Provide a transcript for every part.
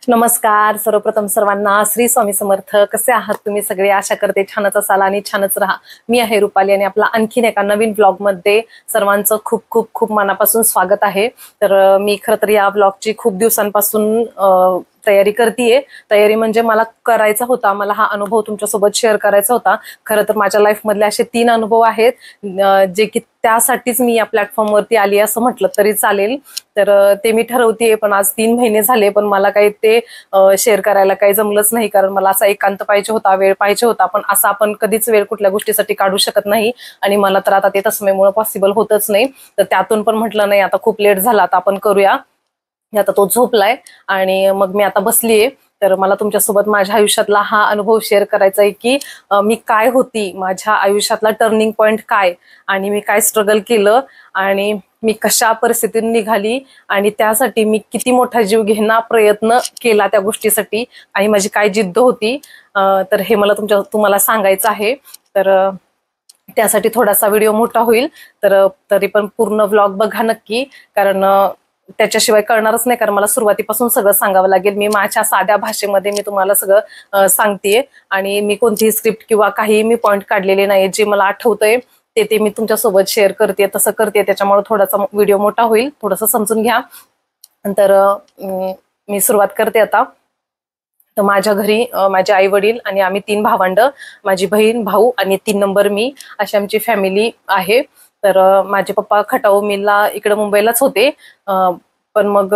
नमस्कार. सर्वप्रथम सर्वांना श्री स्वामी समर्थ. कसे आहात तुम्ही सगळे? आशा करते छानच असाल आणि छानच राहा. मी आहे रुपाली आणि आपला आणखीन एका नवीन व्लॉग मध्ये सर्वांचं खूप खूप खूप मनापासून स्वागत आहे. तर मी खरं तर या व्लॉगची खूप दिवसांपासून तयारी करतेय. तयारी म्हणजे मला करायचा होता, मला हा अनुभव तुमच्यासोबत शेअर करायचा होता. खरं तर माझ्या लाईफ मधले असे 3 अनुभव आहेत जे की त्यासाठीच मी या प्लॅटफॉर्मवरती आली असं म्हटलं तरी चालेल. तर ते मी ठरवतेय, पण आज 3 महिने झाले पण मला काही ते शेअर करायला काही जमलंच नाही. कारण मला असा एकांत पाहिजे होता, वेळ पाहिजे होता. पण असा आपण कधीच वेळ कुठल्या गोष्टीसाठी काढू शकत नाही आणि मला तर आता ते तस्मेमुळे पॉसिबल होतच नाही. तर त्यातून पण म्हटलं नाही, आता खूप लेट झाला, आता आपण करूया. आता तो झोपलाय आणि मग मी आता बसलीये. तर मला तुमच्यासोबत माझ्या आयुष्यातला हा अनुभव शेअर करायचा आहे की मी काय होती, माझ्या आयुष्यातला टर्निंग पॉइंट काय, आणि मी काय स्ट्रगल केलं, आणि मी कशा परिस्थितीतून निघाली, आणि त्यासाठी मी किती मोठा जीव घेणा प्रयत्न केला त्या गोष्टीसाठी, आणि माझी काय जिद्द होती. तर हे मला तुम्हाला सांगायचं आहे. तर त्यासाठी थोडासा व्हिडिओ मोठा होईल. तर तरी पण पूर्ण व्लॉग बघा नक्की, कारण त्याच्याशिवाय कळणारच नाही. कारण मला सुरुवातीपासून सगळं सांगावं लागेल. मी माझ्या साध्या भाषेमध्ये मी तुम्हाला सगळं सांगतेय, आणि मी कोणतीही स्क्रिप्ट किंवा काही मी पॉइंट काढलेले नाही. जे मला आठवतंय ते मी तुमच्यासोबत शेअर करते, तसं करते. त्याच्यामुळे थोडासा व्हिडिओ मोठा होईल, थोडंसं समजून घ्या. तर मी सुरुवात करते आता. तर माझ्या घरी माझे आई वडील आणि आम्ही 3 भावंड, माझी बहीण, भाऊ आणि 3 नंबर मी, अशी आमची फॅमिली आहे. तर माझे पप्पा खटाव मिलला इकडे मुंबईलाच होते. पण मग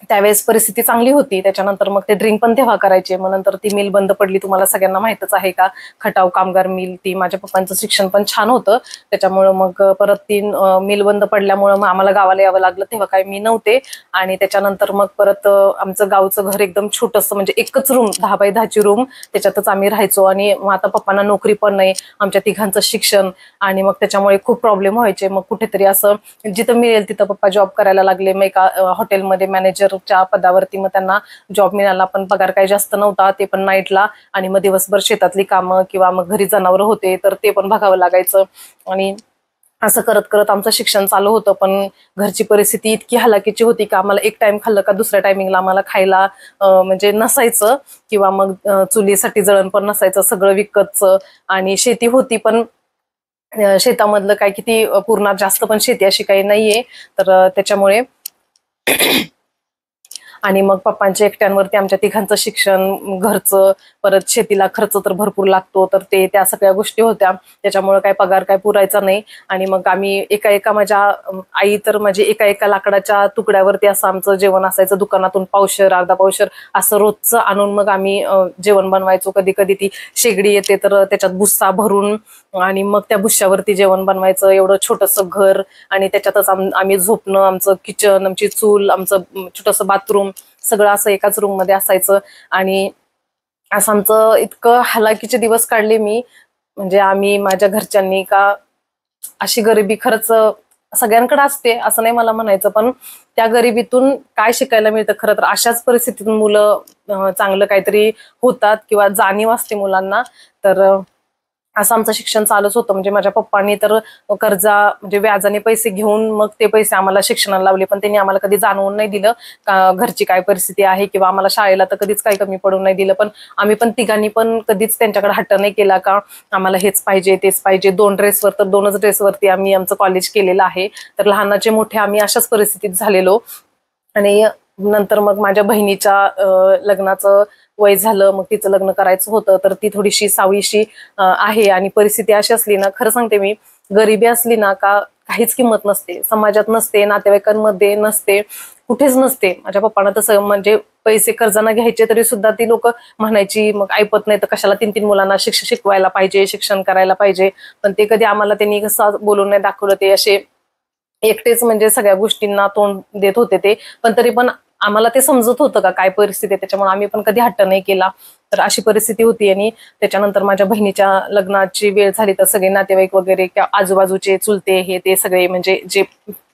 त्यावेळेस परिस्थिती चांगली होती. त्याच्यानंतर मग ते ड्रिंक पण तेव्हा करायचे. मग नंतर ती मिल बंद पडली. तुम्हाला सगळ्यांना माहितच आहे का, खटाव कामगार मिल. ती माझ्या पप्पांचं शिक्षण पण छान होतं, त्याच्यामुळं मग परत ती मिल बंद पडल्यामुळं मग आम्हाला गावाला यावं लागलं. तेव्हा काही मी नव्हते. आणि त्याच्यानंतर मग परत आमचं गावचं घर एकदम छोटंसं, म्हणजे एकच रूम, 10 बाय 10ची रूम, त्याच्यातच आम्ही राहायचो. आणि मग आता पप्पांना नोकरी पण नाही, आमच्या तिघांचं शिक्षण, आणि मग त्याच्यामुळे खूप प्रॉब्लेम व्हायचे. मग कुठेतरी असं जिथं मिळेल तिथं पप्पा जॉब करायला लागले. मग एका हॉटेलमध्ये मॅनेजरच्या पदावरती मग त्यांना जॉब मिळाला, पण पगार काही जास्त नव्हता, ते पण नाईटला. आणि मग दिवसभर शेतातली कामं किंवा मग घरी जनावरं होते तर ते पण बघावं लागायचं. आणि असं करत करत आमचं शिक्षण चालू होतं. पण घरची परिस्थिती इतकी हलाखीची होती की आम्हाला एक टाइम खाल्लं का दुसऱ्या टायमिंगला आम्हाला खायला म्हणजे नसायचं, किंवा मग चुलीसाठी जळण पण नसायचं, सगळं विकतचं. आणि शेती होती, पण शेतामधलं काय किती पूर्ण जास्त पण शेती अशी काही नाहीये. तर त्याच्यामुळे आणि मग पप्पांच्या एकट्यांवरती आमच्या तिघांचं शिक्षण, घरचं, परत शेतीला खर्च तर भरपूर लागतो, तर त्या सगळ्या गोष्टी होत्या. त्याच्यामुळे काय पगार काय पुरायचा नाही. आणि मग आम्ही एका माझ्या आई तर म्हणजे एका लाकडाच्या तुकड्यावरती असं आमचं जेवण असायचं. दुकानातून पावशेर, अर्धा पावशेर असं रोजचं आणून मग आम्ही जेवण बनवायचो. कधी कधी ती शेगडी येते तर त्याच्यात भुस्सा भरून, आणि मग त्या भुश्यावरती जेवण बनवायचं. एवढं छोटंसं घर, आणि त्याच्यातच आम्ही झोपणं, आमचं किचन, आमची चूल, आमचं छोटंसं बाथरूम, सगळं असं एकाच रूम मध्ये असायचं. आणि असं आमचं इतकं हालाकीचे दिवस काढले मी. म्हणजे आम्ही माझ्या घरच्यांनी का, अशी गरिबी खरंच सगळ्यांकडे असते असं नाही मला म्हणायचं, पण त्या गरिबीतून काय शिकायला मिळतं खरं तर, अशाच परिस्थितीतून मुलं चांगलं काहीतरी होतात किंवा जाणीव असते मुलांना. तर असं आमचं शिक्षण चालूच होतं. म्हणजे माझ्या पप्पांनी तर कर्जा म्हणजे व्याजाने पैसे घेऊन मग ते पैसे आम्हाला शिक्षणाला लावले, पण त्यांनी आम्हाला कधी जाणवून नाही दिलं का घरची काय परिस्थिती आहे, किंवा आम्हाला शाळेला तर कधीच काही कमी पडून नाही दिलं. पण आम्ही पण तिघांनी पण कधीच त्यांच्याकडे हट्ट नाही केला का आम्हाला हेच पाहिजे तेच पाहिजे. 2 ड्रेसवर तर 2च ड्रेसवरती आम्ही आमचं कॉलेज केलेलं आहे. तर लहानाचे मोठे आम्ही अशाच परिस्थितीत झालेलो. आणि नंतर मग माझ्या बहिणीच्या लग्नाचं वय झालं, मग तिचं लग्न करायचं होतं. तर ती थोडीशी सावळीशी आहे, आणि परिस्थिती अशी असली ना, खरं सांगते मी, गरिबी असली ना का काहीच किंमत नसते, समाजात नसते, नातेवाईकांमध्ये नसते, कुठेच नसते. माझ्या पप्पांना तसं म्हणजे पैसे कर्जाना घ्यायचे तरी सुद्धा ती लोक म्हणायची मग ऐपत नाही तर कशाला 3 मुलांना शिकवायला पाहिजे, शिक्षण करायला पाहिजे. पण ते कधी आम्हाला त्यांनी कसं बोलून नाही दाखवलं. ते असे एकटेच म्हणजे सगळ्या गोष्टींना तोंड देत होते ते. पण तरी पण आम्हाला ते समजत होतं का काय परिस्थिती आहे, त्याच्यामुळे आम्ही पण कधी हट्ट नाही केला. तर अशी परिस्थिती होती. आणि त्याच्यानंतर माझ्या बहिणीच्या लग्नाची वेळ झाली तर सगळे नातेवाईक वगैरे, आजूबाजूचे चुलते, हे ते सगळे म्हणजे जे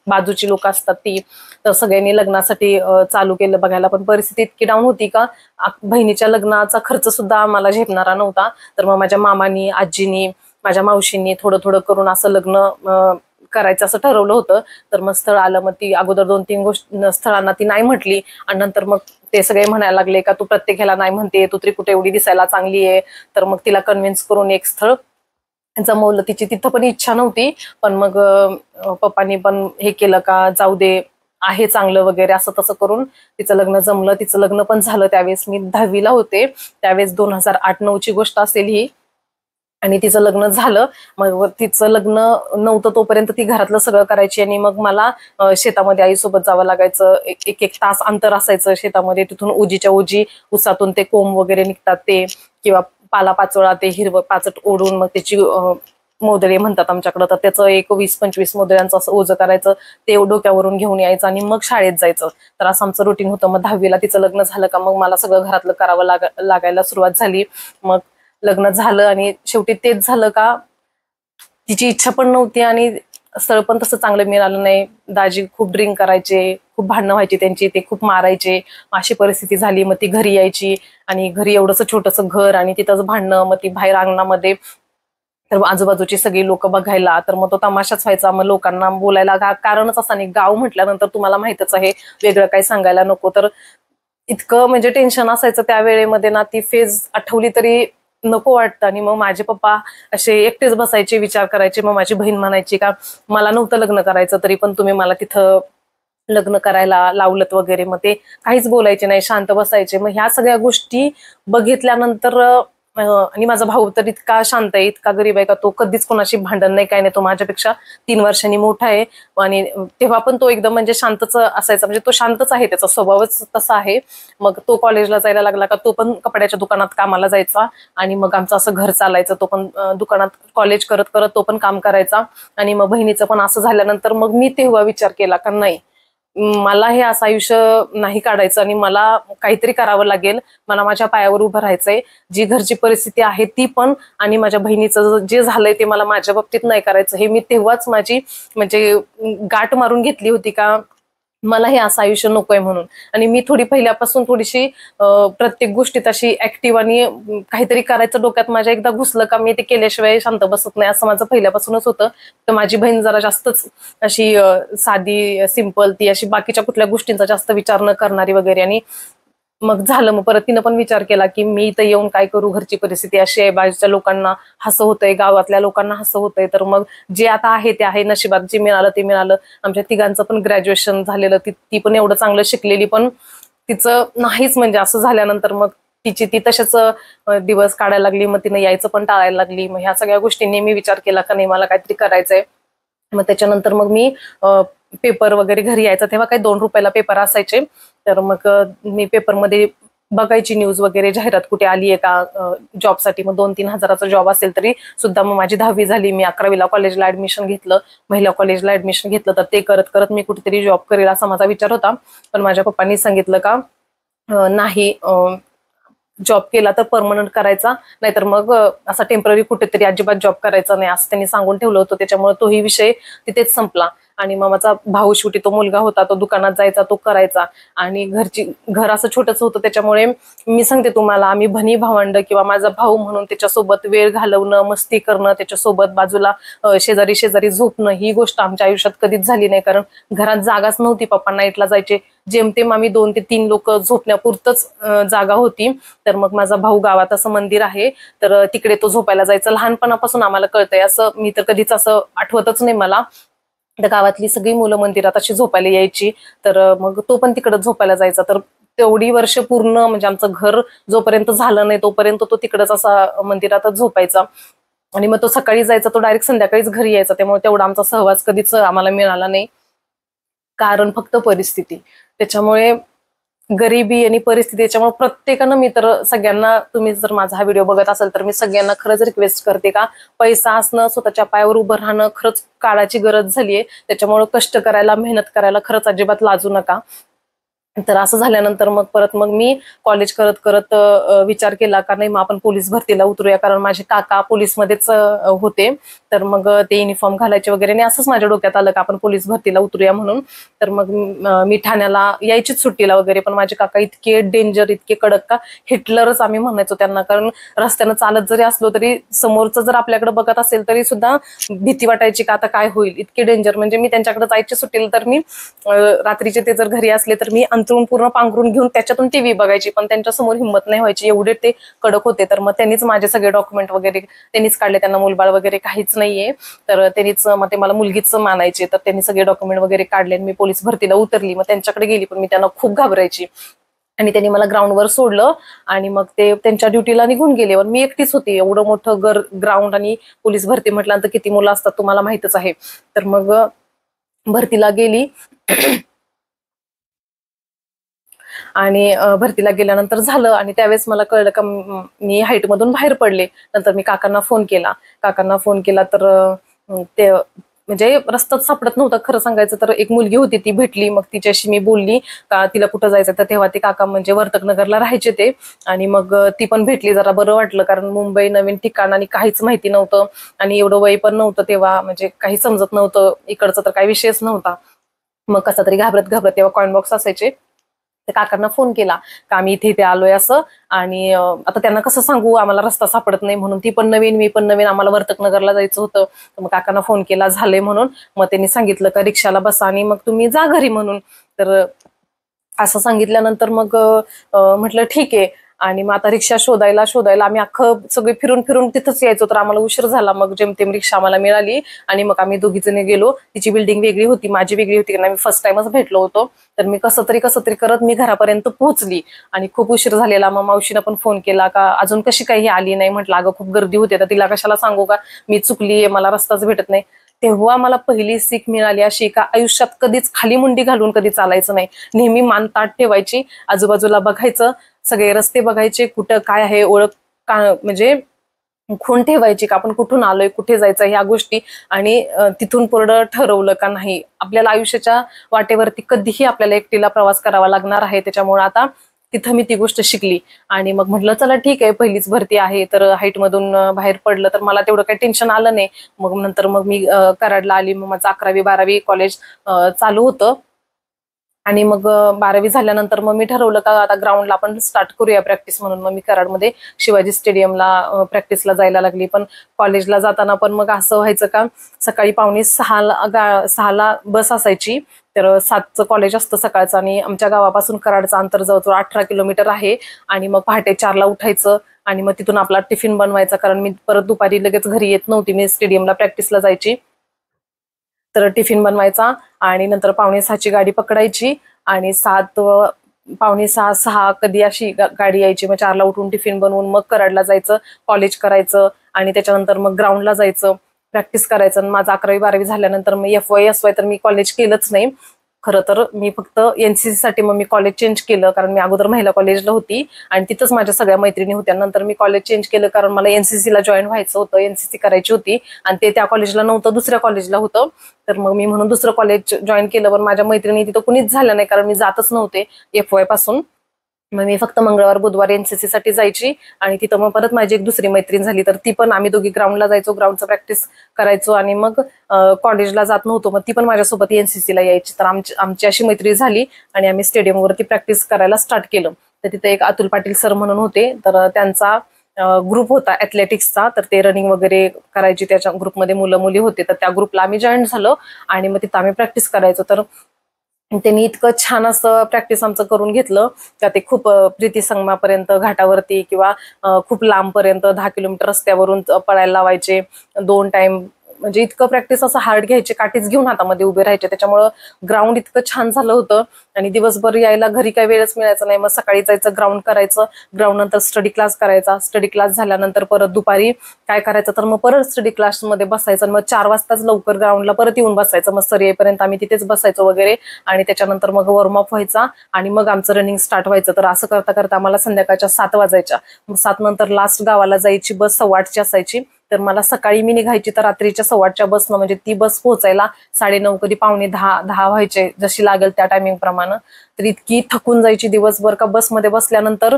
बाजूची लोक असतात ती, तर सगळ्यांनी लग्नासाठी चालू केलं बघायला. पण परिस्थिती इतकी डाऊन होती का बहिणीच्या लग्नाचा खर्च सुद्धा आम्हाला झेपणारा नव्हता. तर मग माझ्या मामानी, आजीनी, माझ्या मावशींनी थोडं थोडं करून असं लग्न करायचं असं ठरवलं होतं. तर मग स्थळ आलं, मग ती अगोदर 2-3 स्थळांना ती नाही म्हटली आणि नंतर मग ते सगळे म्हणायला लागले का तू प्रत्येक ह्याला नाही म्हणते, तू तरी कुठे एवढी दिसायला चांगली आहे. तर मग तिला कन्व्हिन्स करून एक स्थळ जमवलं. तिची तिथं पण इच्छा नव्हती, पण मग पप्पांनी पण हे केलं का जाऊ दे, आहे चांगलं वगैरे असं तसं करून तिचं लग्न जमलं. तिचं लग्न पण झालं. त्यावेळेस मी 10वीला होते. त्यावेळेस 2008-9ची गोष्ट असेल ही. आणि तिचं लग्न झालं. मग तिचं लग्न नव्हतं तोपर्यंत ती घरातलं सगळं करायची आणि मग मला शेतामध्ये आईसोबत जावं लागायचं. एक एक तास अंतर असायचं शेतामध्ये. तिथून ओजीच्या ओजी उसातून ते कोंब वगैरे निघतात ते, किंवा पालापाचोळा ते हिरवं पाचट ओढून मग त्याची मोदळे म्हणतात आमच्याकडं, तर त्याचं एक 20-25 मोदळ्यांचं असं ओझं करायचं, ते डोक्यावरून घेऊन यायचं आणि मग शाळेत जायचं. तर असं आमचं रुटीन होतं. मग 10वीला तिचं लग्न झालं का मग मला सगळं घरातलं करावं लागायला सुरुवात झाली. मग लग्न झालं आणि शेवटी तेच झालं का तिची इच्छा पण नव्हती आणि स्थळ पण तसं चांगलं मिळालं नाही. दाजी खूप ड्रिंक करायचे, खूप भांडणं व्हायची त्यांची, ते खूप मारायचे. अशी परिस्थिती झाली. मग ती घरी यायची आणि घरी एवढंसं छोटंसं घर आणि तिथंच भांडणं. मग ती बाहेर अंगणामध्ये, तर आजूबाजूची सगळी लोक बघायला, तर मग तो तमाशाच व्हायचा. मग लोकांना बोलायला कारणच असं नाही. गाव म्हटल्यानंतर तुम्हाला माहितच आहे, वेगळं काही सांगायला नको. तर इतकं म्हणजे टेन्शन असायचं त्या वेळेमध्ये ना, ती फेज आठवली तरी नको वाटतं. आणि मग माझे पप्पा असे एकटेच बसायचे, विचार करायचे. मग माझी बहीण म्हणायची का मला नव्हतं लग्न करायचं, तरी पण तुम्ही मला तिथं लग्न करायला लावलत वगैरे. मग ते काहीच बोलायचे नाही, शांत बसायचे. मग ह्या सगळ्या गोष्टी बघितल्यानंतर आणि माझा भाऊ तर इतका शांत आहे, इतका गरीब आहे का तो कधीच कोणाशी भांडण नाही, काय नाही. तो माझ्यापेक्षा 3 वर्षांनी मोठा आहे आणि तेव्हा पण तो एकदम म्हणजे शांतच असायचा. म्हणजे तो शांतच आहे, त्याचा स्वभावच तसा आहे. मग तो कॉलेजला जायला लागला का तो पण कपड्याच्या दुकानात कामाला जायचा आणि मग आमचं असं घर चालायचं. तो पण दुकानात कॉलेज करत करत तो पण काम करायचा. आणि मग बहिणीचं पण असं झाल्यानंतर मग मी तेव्हा विचार केला का नाही, मला हे असं आयुष्य नाही काढायचं आणि मला काहीतरी करावं लागेल. मला माझ्या पायावर उभं राहायचंय. जी घरची परिस्थिती आहे ती पण, आणि माझ्या बहिणीचं जे झालंय ते मला माझ्या बाबतीत नाही करायचं. हे मी तेव्हाच माझी म्हणजे गाठ मारून घेतली होती का मला हे असं आयुष्य नकोय म्हणून. आणि मी पहिल्यापासून थोडीशी प्रत्येक गोष्टीत अशी ऍक्टिव्ह आणि काहीतरी करायचं डोक्यात माझ्या एकदा घुसलं का मी ते केल्याशिवाय शांत बसत नाही, असं माझं पहिल्यापासूनच होतं. तर माझी बहीण जरा जास्तच अशी साधी सिंपल, ती अशी बाकीच्या कुठल्या गोष्टींचा जास्त विचार न करणारी वगैरे. आणि मग झालं, मग परत तिनं पण विचार केला की मी इथं येऊन काय करू, घरची परिस्थिती अशी आहे, बाजूच्या लोकांना हसं होतंय, गावातल्या लोकांना हसं होतंय. तर मग जे आता आहे ते आहे, नशिबात जे मिळालं ते मिळालं. आमच्या तिघांचं पण ग्रॅज्युएशन झालेलं. ती पण एवढं चांगलं शिकलेली, पण तिचं नाहीच. म्हणजे असं झाल्यानंतर मग ती तशाच दिवस काढायला लागली. मग तिनं यायचं पण टाळायला लागली. मग ह्या सगळ्या गोष्टींनी मी विचार केला का नाही, मला काहीतरी करायचंय. मग त्याच्यानंतर मग मी पेपर वगैरे घरी यायचा, तेव्हा काही 2 रुपयाला पेपर असायचे. तर मग मी पेपरमध्ये बघायची न्यूज वगैरे, जाहिरात कुठे आली आहे का जॉबसाठी. मग 2-3 हजाराचा जॉब असेल तरी सुद्धा. मग माझी 10वी झाली, मी 11वीला कॉलेजला ऍडमिशन घेतलं, महिला कॉलेजला ऍडमिशन घेतलं. तर ते करत करत मी कुठेतरी जॉब करेल असा माझा विचार होता. पण माझ्या पप्पांनी सांगितलं का नाही, जॉब केला तर परमनंट करायचा, नाहीतर मग असा टेम्पररी कुठेतरी अजिबात जॉब करायचा नाही, असं त्यांनी सांगून ठेवलं होतं. त्याच्यामुळे तोही विषय तिथेच संपला. आणि मग माझा भाऊ, शेवटी तो मुलगा होता, तो दुकानात जायचा, तो करायचा. आणि घर असं छोटंच होतं, त्याच्यामुळे मी सांगते तुम्हाला, आम्ही भनी भावंड किंवा माझा भाऊ म्हणून त्याच्यासोबत वेळ घालवणं, मस्ती करणं, त्याच्यासोबत बाजूला शेजारी शेजारी झोपणं, ही गोष्ट आमच्या आयुष्यात कधीच झाली नाही. कारण घरात जागाच नव्हती. पप्पा नाईटला जायचे, जेमतेम आम्ही 2 ते 3 लोक झोपण्यापुरतच जागा होती. तर मग माझा भाऊ, गावात असं मंदिर आहे, तर तिकडे तो झोपायला जायचा. लहानपणापासून आम्हाला कळतंय असं, मी तर कधीच असं आठवतच नाही मला. तर गावातली सगळी मुलं मंदिरात अशी झोपायला यायची, तर मग तो पण तिकडे झोपायला जायचा. तर तेवढी वर्ष पूर्ण म्हणजे आमचं घर जोपर्यंत झालं नाही तोपर्यंत तो तिकडच असा मंदिरातच झोपायचा. आणि मग तो सकाळी जायचा, तो डायरेक्ट संध्याकाळीच घरी यायचा. त्यामुळे तेवढा आमचा सहवास कधीच आम्हाला मिळाला नाही, कारण फक्त परिस्थिती. त्याच्यामुळे गरिबी आणि परिस्थिती, त्याच्यामुळे प्रत्येकानं, मी तर सगळ्यांना, तुम्ही जर माझा हा व्हिडिओ बघत असाल तर मी सगळ्यांना खरंच रिक्वेस्ट करते का पैसा असणं, स्वतःच्या पायावर उभं राहणं खरंच काळाची गरज झालीये. त्याच्यामुळे कष्ट करायला, मेहनत करायला खरंच अजिबात लाजू नका. तर असं झाल्यानंतर मग मी कॉलेज करत करत विचार केला का नाही, मग आपण पोलीस भरतीला उतरूया, कारण माझे काका पोलीसमध्येच होते. तर मग ते युनिफॉर्म घालायचे वगैरे, आणि असंच माझ्या डोक्यात आलं का आपण पोलीस भरतीला उतरूया म्हणून. तर मग मी ठाण्याला यायचीच सुट्टीला वगैरे, पण माझे काका इतके डेंजर, इतके कडक, का हिटलरच आम्ही म्हणायचो त्यांना. कारण रस्त्यानं चालत जरी असलो तरी समोरचं जर आपल्याकडे बघत असेल तरी सुद्धा भीती वाटायची का आता काय होईल, इतके डेंजर. म्हणजे मी त्यांच्याकडे जायची सुट्टीला तर मी रात्रीचे ते जर घरी असले तर मी अंथरूण पूर्ण पांघरून घेऊन त्याच्यातून टीव्ही बघायची, पण त्यांच्यासमोर हिंमत नाही व्हायची, एवढे ते कडक होते. तर मग त्यांनीच माझे सगळे डॉक्युमेंट वगैरे त्यांनीच काढले, त्यांना मुलबाळ वगैरे काहीच नाहीये, तर त्यांनीच मग ते मला मुलगीच मानायचे. तर त्यांनी सगळे डॉक्युमेंट वगैरे काढले, मी पोलीस भरतीला उतरली. मग त्यांच्याकडे गेली, पण मी त्यांना खूप घाबरायची, आणि त्यांनी मला ग्राउंडवर सोडलं आणि मग ते त्यांच्या ड्युटीला निघून गेले. पण मी एकटीच होती, एवढं मोठं ग्राउंड, आणि पोलीस भरती म्हटल्यानंतर किती मुलं असतात तुम्हाला माहितच आहे. तर मग भरतीला गेली आणि भरतीला गेल्यानंतर झालं, आणि त्यावेळेस मला कळलं का मी हाईट मधून बाहेर पडले. नंतर मी काकांना फोन केला तर ते म्हणजे रस्ताच सापडत नव्हता. खरं सांगायचं तर एक मुलगी होती, ती भेटली, मग तिच्याशी मी बोलली का तिला कुठं जायचं. तर तेव्हा ते काका म्हणजे वर्तकनगरला राहायचे ते, आणि मग ती पण भेटली, जरा बरं वाटलं. कारण मुंबई नवीन ठिकाण आणि काहीच माहिती नव्हतं, आणि एवढं वय पण नव्हतं तेव्हा, म्हणजे काही समजत नव्हतं, इकडचं तर काही विषयच नव्हता. मग कसा तरी घाबरत तेव्हा कॉइन बॉक्स असायचे, त्या काकांना फोन केला का आम्ही इथे इथे आलोय असं. आणि आता त्यांना कसं सांगू आम्हाला रस्ता सापडत नाही म्हणून, ती पण नवीन मी पण नवीन, आम्हाला वर्तकनगरला जायचं होतं. तर मग काकांना फोन केला झालंय म्हणून. मग त्यांनी सांगितलं का रिक्षाला बसा आणि मग तुम्ही जा घरी म्हणून. तर असं सांगितल्यानंतर मग म्हटलं ठीक आहे. आणि मग आता रिक्षा शोधायला आम्ही अख्खं सगळे फिरून फिरून तिथंच यायचो, तर आम्हाला उशीर झाला. मग जेमतेम रिक्षा आम्हाला मिळाली, आणि मग आम्ही दोघी जणी गेलो. तिची बिल्डिंग वेगळी होती, माझी वेगळी होती, कारण आम्ही फर्स्ट टाइमच भेटलो होतो. तर मी कसं तरी करत मी घरापर्यंत पोहोचली, आणि खूप उशीर झालेला. मग मावशीनं पण फोन केला का अजून कशी काही आली नाही. म्हटलं अगं खूप गर्दी होते, तर तिला कशाला सांगू का मी चुकलीये, मला रस्ताच भेटत नाही. तेव्हा मला पहिली सीख मिळाली अशी का आयुष्यात कधीच खाली मुंडी घालून कधी चालायचं नाही, नेहमी मान ताठ ठेवायची, आजूबाजूला बघायचं, सगळे रस्ते बघायचे, कुठं काय आहे ओळख का, म्हणजे खूण ठेवायची का आपण कुठून आलोय, कुठे जायचं ह्या गोष्टी. आणि तिथून पुढं ठरवलं का नाही आपल्याला आयुष्याच्या वाटेवरती कधीही आपल्याला एकटीला प्रवास करावा लागणार आहे. त्याच्यामुळे आता तिथं मी ती गोष्ट शिकली, आणि मग म्हटलं चला ठीक आहे, पहिलीच भरती आहे, तर हाईट मधून बाहेर पडलं तर मला तेवढं काही टेन्शन आलं नाही. मग नंतर मग मी कराडला आली, मग माझं 11वी-12वी कॉलेज चालू होतं. आणि मग 12वी झाल्यानंतर मग मी ठरवलं का आता ग्राउंडला आपण स्टार्ट करूया प्रॅक्टिस म्हणून. मग मी कराडमध्ये शिवाजी स्टेडियमला प्रॅक्टिसला जायला लागली. पण कॉलेजला जाताना पण मग असं व्हायचं का सकाळी 5:45 बस असायची, तर 7चं कॉलेज असतं सकाळचं, आणि आमच्या गावापासून कराडचं अंतर जवळजवळ 18 किलोमीटर आहे. आणि मग पहाटे 4ला उठायचं, आणि मग तिथून आपला टिफिन बनवायचा, कारण मी परत दुपारी लगेच घरी येत नव्हती, मी स्टेडियमला प्रॅक्टिसला जायची. तर टिफिन बनवायचा, आणि नंतर 5:45ची गाडी पकडायची, आणि 5:45-6 कधी अशी गाडी यायची. मग 4ला उठून टिफिन बनवून मग कराडला जायचं, कॉलेज करायचं, आणि त्याच्यानंतर मग ग्राउंडला जायचं, प्रॅक्टिस करायचं. आणि माझं 11वी-12वी झाल्यानंतर मग FY तर मी कॉलेज केलंच नाही. खरं तर मी फक्त NCC साठी मग मी कॉलेज चेंज केलं, कारण मी अगोदर महिला कॉलेजला होती आणि तिथंच माझ्या सगळ्या मैत्रिणी होत्या. नंतर मी कॉलेज चेंज केलं कारण मला NCC ला जॉईन व्हायचं होतं, NCC करायची होती, आणि ते त्या कॉलेजला नव्हतं, दुसऱ्या कॉलेजला होतं. तर मग मी म्हणून दुसरं कॉलेज जॉईन केलं, पण माझ्या मैत्रिणी तिथं कुणीच झालं नाही, कारण मी जातच नव्हते FY पासून. मग मी फक्त मंगळवार बुधवार NCC साठी जायची, आणि तिथं मग परत माझी एक दुसरी मैत्रीण झाली, तर ती पण आम्ही दोघी ग्राउंडला जायचो, ग्राउंडचं प्रॅक्टिस करायचो, आणि मग कॉलेजला जात नव्हतो, मग ती पण माझ्यासोबत NCC ला यायची. तर आमची अशी मैत्री झाली, आणि आम्ही स्टेडियमवरती प्रॅक्टिस करायला स्टार्ट केलं. तर तिथे एक अतुल पाटील सर म्हणून होते, तर त्यांचा ग्रुप होता ऍथलेटिक्सचा, तर ते रनिंग वगैरे करायची, त्याच्या ग्रुपमध्ये मुलं मुली होते, तर त्या ग्रुपला आम्ही जॉईन झालो, आणि मग तिथं आम्ही प्रॅक्टिस करायचो. तर त्यांनी इतकं छान असं प्रॅक्टिस आमचं करून घेतलं का ते खूप प्रीती संगमापर्यंत घाटावरती किंवा खूप लांबपर्यंत 10 किलोमीटर रस्त्यावरून पळायला लावायचे 2 टाइम. म्हणजे इतकं प्रॅक्टिस असं हार्ड घ्यायचे, काठीच घेऊन हातामध्ये उभे राहायचे. त्याच्यामुळं ग्राउंड इतकं छान झालं होतं, आणि दिवसभर यायला घरी काही वेळच मिळायचा नाही. मग सकाळी जायचं, ग्राउंड करायचं, ग्राउंड नंतर स्टडी क्लास करायचा, स्टडी क्लास झाल्यानंतर परत दुपारी काय करायचं, तर मग परत स्टडी क्लासमध्ये बसायचं, मग 4 वाजताच लवकर ग्राउंडला परत येऊन बसायचं. मग सर येईपर्यंत आम्ही तिथेच बसायचो वगैरे, आणि त्याच्यानंतर मग वॉर्मअप व्हायचा, आणि मग आमचं रनिंग स्टार्ट व्हायचं. तर असं करता करता आम्हाला संध्याकाळच्या 7 वाजायच्या. मग 7 नंतर लास्ट गावाला जायची बस 8:15ची असायची, तर मला सकाळी मी निघायची तर रात्रीच्या 8:15च्या बसनं, म्हणजे ती बस पोहोचायला 9:30 कधी 9:45 व्हायचे, जशी लागेल त्या टायमिंग प्रमाणे. तर इतकी थकून जायची दिवसभर का बसमध्ये बसल्यानंतर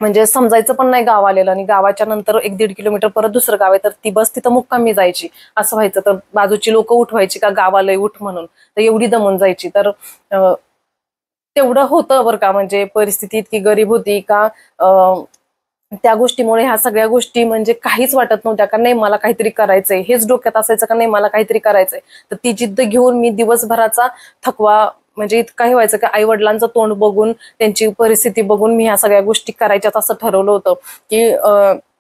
म्हणजे समजायचं पण नाही गाव आलेलं, आणि गावाच्या नंतर 1-1.5 किलोमीटर परत दुसरं गाव आहे, तर ती बस तिथं मुक्कामी जायची असं व्हायचं. तर बाजूची लोक उठवायची का गावाला उठ म्हणून, तर एवढी दमून जायची. तर तेवढं होतं बरं का, म्हणजे परिस्थिती इतकी गरीब होती का त्या गोष्टीमुळे ह्या सगळ्या गोष्टी म्हणजे काहीच वाटत नव्हत्या का नाही मला काहीतरी करायचंय, हेच डोक्यात असायचं का नाही मला काहीतरी करायचंय. तर ती जिद्द घेऊन मी दिवसभराचा थकवा म्हणजे इतका हे व्हायचं की आई वडिलांचं तोंड बघून, त्यांची परिस्थिती बघून मी ह्या सगळ्या गोष्टी करायच्यात असं ठरवलं होतं. की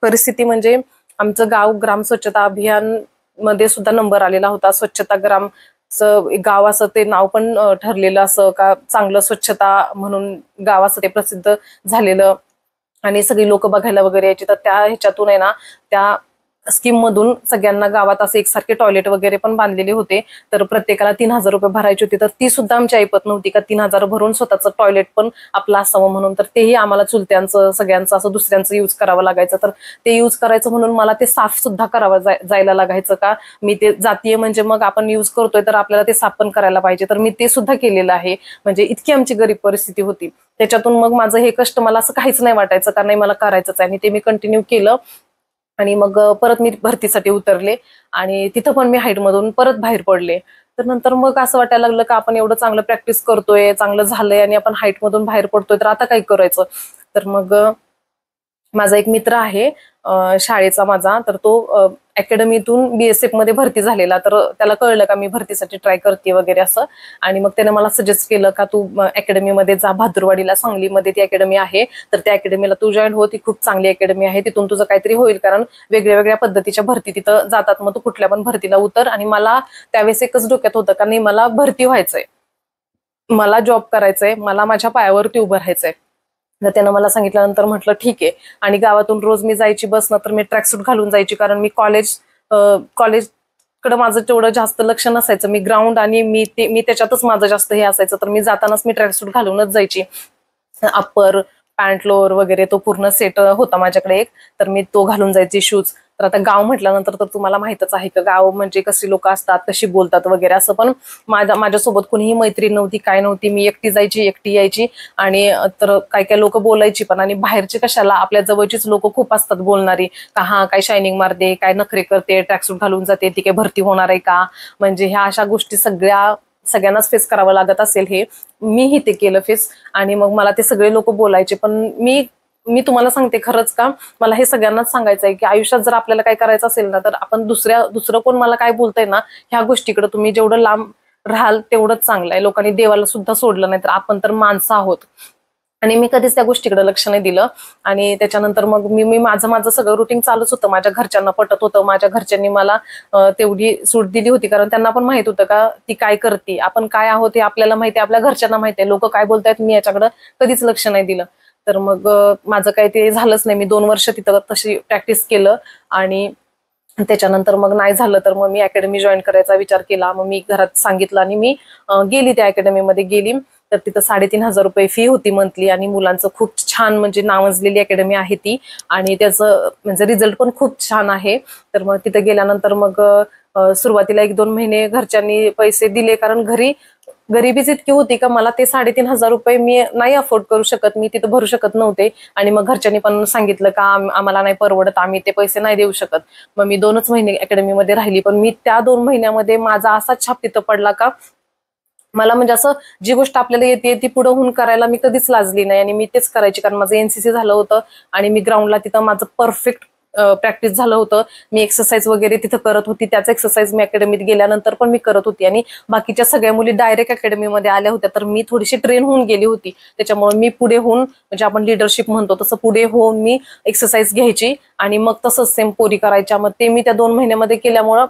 परिस्थिती म्हणजे आमचं गाव ग्राम स्वच्छता अभियान मध्ये सुद्धा नंबर आलेला होता. स्वच्छता ग्राम गाव असं ते नाव पण ठरलेलं, असं का चांगलं स्वच्छता म्हणून गाव असं ते प्रसिद्ध झालेलं, आणि सगळी लोक बघायला वगैरे यायची. तर त्या ह्याच्यातून आहे ना, त्या स्कीम मधून सगळ्यांना गावात असे एकसारखे टॉयलेट वगैरे पण बांधलेले होते. तर प्रत्येकाला 3,000 रुपये भरायचे होते. तर ती सुद्धा आमची ऐपत नव्हती का 3,000 भरून स्वतःचं टॉयलेट पण आपलं असावं म्हणून. तर तेही आम्हाला चुलत्यांचं सगळ्यांचं असं दुसऱ्यांचं यूज करावं लागायचं. तर ते यूज करायचं म्हणून मला ते साफ सुद्धा करावं जायला लागायचं का मी ते जातीय, म्हणजे मग आपण यूज करतोय तर आपल्याला ते साफ पण करायला पाहिजे. तर मी ते सुद्धा केलेलं आहे. म्हणजे इतकी आमची गरीब परिस्थिती होती. त्याच्यातून मग माझं हे कष्ट मला असं काहीच नाही वाटायचं का नाही मला करायचंच आहे, आणि ते मी कंटिन्यू केलं. आणि मग परत मी भरतीसाठी उतरले, आणि तिथं पण मी हाईटमधून परत बाहेर पडले. तर नंतर मग असं वाटायला लागलं का आपण एवढं चांगलं प्रॅक्टिस करतोय, चांगलं झालंय, आणि आपण हाईटमधून बाहेर पडतोय, तर आता काय करायचं. तर मग माझा एक मित्र आहे शाळेचा माझा, तर तो अकॅडमीतून BSF मध्ये भरती झालेला. तर त्याला कळलं का मी भरतीसाठी ट्राय करते वगैरे असं, आणि मग त्याने मला सजेस्ट केलं का तू अकॅडमीमध्ये जा, भादुरवाडीला सांगलीमध्ये ती अकॅडमी आहे, तर त्या अकॅडमीला तू जॉईन हो, ती खूप चांगली अकॅडमी आहे, तिथून तुझं काहीतरी होईल, कारण वेगळ्या वेगळ्या पद्धतीच्या भरती तिथं जातात, मग तू कुठल्या पण भरतीला उतर. आणि मला त्यावेळेस एकच डोक्यात होतं का नाही मला भरती व्हायचंय, मला जॉब करायचंय, मला माझ्या पायावरती उभं राहायचंय. तर त्यानं मला सांगितल्यानंतर म्हटलं ठीक आहे. आणि गावातून रोज मी जायची बसनं, तर मी ट्रॅकसूट घालून जायची, कारण मी कॉलेजकडे माझं तेवढं जास्त लक्ष नसायचं. मी ग्राउंड आणि मी त्याच्यातच माझं जास्त हे असायचं. तर मी जातानाच मी ट्रॅकसूट घालूनच जायची. अप्पर पॅन्ट लोअर वगैरे तो पूर्ण सेट होता माझ्याकडे एक, तर मी तो घालून जायची शूज. तर आता गाव म्हटल्यानंतर तर तुम्हाला माहितच आहे का गाव म्हणजे कशी लोक असतात, कशी बोलतात वगैरे असं. पण माझ्यासोबत कुणीही मैत्रीण नव्हती, काय नव्हती. मी एकटी जायची, एकटी यायची. आणि तर काय काय लोक बोलायची पण, आणि बाहेरचे कशाला, आपल्या जवळचीच लोक खूप असतात बोलणारी का हा काय शायनिंग मारते, काय नखरे करते, ट्रॅकसूट घालून जाते, ती काय भरती होणार आहे का, म्हणजे ह्या अशा गोष्टी सगळ्यांनाच फेस करावं लागत असेल. हे मीही ते केलं फेस. आणि मग मला ते सगळे लोक बोलायचे, पण मी तुम्हाला सांगते खरंच का, मला हे सगळ्यांनाच सांगायचं आहे की आयुष्यात जर आपल्याला काय करायचं असेल ना, तर आपण दुसरं कोण मला काय बोलतंय ना, ह्या गोष्टीकडे तुम्ही जेवढं लांब राहाल तेवढंच चांगलं आहे. लोकांनी देवाला सुद्धा सोडलं नाही, तर आपण तर माणसं आहोत. आणि मी कधीच त्या गोष्टीकडे लक्ष नाही दिलं. आणि त्याच्यानंतर मग मी माझं सगळं रुटीन चालूच होतं. माझ्या घरच्यांना पटत होतं, माझ्या घरच्यांनी मला तेवढी सूट दिली होती, कारण त्यांना पण माहित होतं का ती काय करते, आपण काय आहोत हे आपल्याला माहिती आहे, आपल्या घरच्यांना माहिती आहे. लोक काय बोलतायत मी याच्याकडे कधीच लक्ष नाही दिलं. तर मग माझं काही ते झालंच नाही. मी 2 वर्ष तिथं तशी प्रॅक्टिस केलं, आणि त्याच्यानंतर मग नाही झालं तर मग मी अकॅडमी जॉईन करायचा विचार केला. मग मी घरात सांगितलं, आणि मी गेली त्या अकॅडमीमध्ये गेली. तर तिथं 3,500 रुपये फी होती मंथली, आणि मुलांचं खूप छान म्हणजे नावाजलेली अकॅडमी आहे ती, आणि त्याचं म्हणजे रिझल्ट पण खूप छान आहे. तर मग तिथं गेल्यानंतर मग सुरुवातीला 1-2 महिने घरच्यांनी पैसे दिले, कारण गरिबीच इतकी होती का मला ते 3,500 रुपये मी नाही अफोर्ड करू शकत, मी तिथं भरू शकत नव्हते. आणि मग घरच्यांनी पण सांगितलं का आम्हाला नाही परवडत, आम्ही ते पैसे नाही देऊ शकत. मग मी 2च महिने अकॅडमीमध्ये राहिली, पण मी त्या 2 महिन्यामध्ये माझा असा छाप तिथं पडला का मला म्हणजे असं जी गोष्ट आपल्याला येते ती पुढे होऊन करायला मी कधीच लाजली नाही, आणि मी तेच करायची. कारण माझं NCC झालं होतं, आणि मी ग्राउंडला तिथं माझं परफेक्ट प्रॅक्टिस झालं होतं. मी एक्सरसाइज वगैरे तिथं करत होती, त्याच एक्सरसाइज मी अकॅडमीत गेल्यानंतर पण मी करत होती. आणि बाकीच्या सगळ्या मुली डायरेक्ट अकॅडमीमध्ये आल्या होत्या, तर मी थोडीशी ट्रेन होऊन गेली होती. त्याच्यामुळे मी पुढे होऊन, म्हणजे आपण लिडरशिप म्हणतो तसं, पुढे होऊन मी एक्सरसाइज घ्यायची, आणि मग तसंच सेम पोरी करायच्या. मग ते मी त्या 2 महिन्यामध्ये केल्यामुळं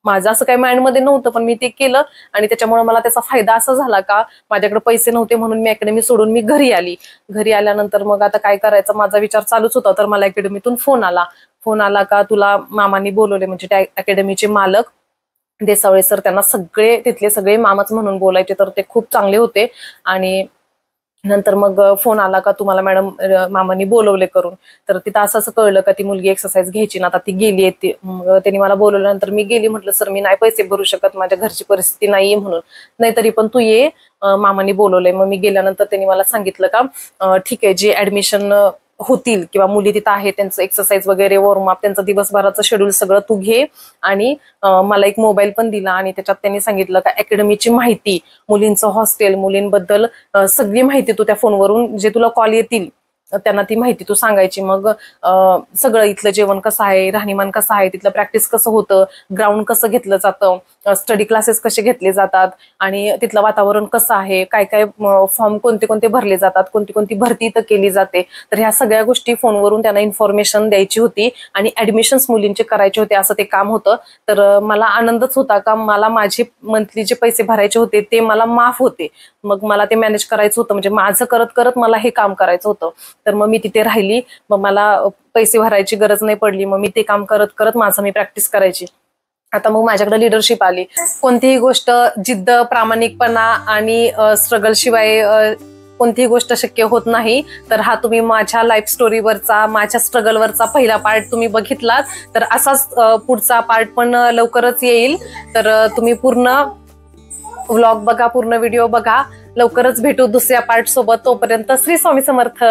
माझं असं काही माइंडमध्ये नव्हतं, पण मी ते केलं. आणि त्याच्यामुळे मला त्याचा फायदा असा झाला का माझ्याकडे पैसे नव्हते, म्हणून मी अकॅडमी सोडून मी घरी आली. घरी आल्यानंतर मग आता काय करायचं माझा विचार चालूच होता. तर मला अकॅडमीतून फोन आला का तुला मामांनी बोलवले, म्हणजे त्या अकॅडमीचे मालक देसावळे सर, त्यांना तिथले सगळे मामाच म्हणून बोलायचे. तर ते खूप चांगले होते, आणि नंतर मग फोन आला का तुम्हाला मॅडम मामांनी बोलवले करून. तर तिथं असं कळलं का ती मुलगी एक्सरसाइज घ्यायची ना, आता ती गेली आहे. मग त्यांनी मला बोलवल्यानंतर मी गेली. म्हटलं सर मी नाही पैसे भरू शकत, माझ्या घरची परिस्थिती नाहीये म्हणून. नाही तरी पण तू ये, मामांनी बोलवलंय. मग मी गेल्यानंतर त्यांनी मला सांगितलं का ठीक आहे, जे ऍडमिशन होतील किंवा मुली तिथं आहे त्यांचं एक्सरसाइज वगैरे वॉर्मअप त्यांचं दिवसभराचं शेड्यूल सगळं तू घे. आणि मला एक मोबाईल पण दिला आणि त्याच्यात त्यांनी सांगितलं का अकॅडमीची माहिती, मुलींचं हॉस्टेल, मुलींबद्दल सगळी माहिती तू त्या फोनवरून जे तुला कॉल येतील त्यांना ती माहिती तू सांगायची. मग सगळं इथलं जेवण कसं आहे, राहणीमान कसं आहे, तिथलं प्रॅक्टिस कसं होतं, ग्राउंड कसं घेतलं जातं, स्टडी क्लासेस कसे घेतले जातात आणि तिथलं वातावरण कसं आहे, काय काय फॉर्म कोणते कोणते भरले जातात, कोणती कोणती भरती इथं केली जाते. तर ह्या सगळ्या गोष्टी फोनवरून त्यांना इन्फॉर्मेशन द्यायची होती आणि ऍडमिशन्स मुलींचे करायचे होते, असं ते काम होतं. तर मला आनंदच होता का मला माझे मंथली जे पैसे भरायचे होते ते मला माफ होते. मग मला ते मॅनेज करायचं होतं, म्हणजे माझं करत करत मला हे काम करायचं होतं. तर मग मी तिथे राहिली. मग मला पैसे भरायची गरज नाही पडली. मग मी ते काम करत करत माझं मी प्रॅक्टिस करायची. आता मग माझ्याकडे लिडरशिप आली. कोणतीही गोष्ट जिद्द, प्रामाणिकपणा आणि स्ट्रगल शिवाय कोणतीही गोष्ट शक्य होत नाही. तर हा तुम्ही माझ्या लाईफ स्टोरीवरचा, माझ्या स्ट्रगलवरचा पहिला पार्ट तुम्ही बघितलात. तर असाच पुढचा पार्ट पण लवकरच येईल. तर तुम्ही पूर्ण व्लॉग बघा, पूर्ण व्हिडिओ बघा. लवकरच भेटू दुसऱ्या पार्ट सोबत. तोपर्यंत श्री स्वामी समर्थ.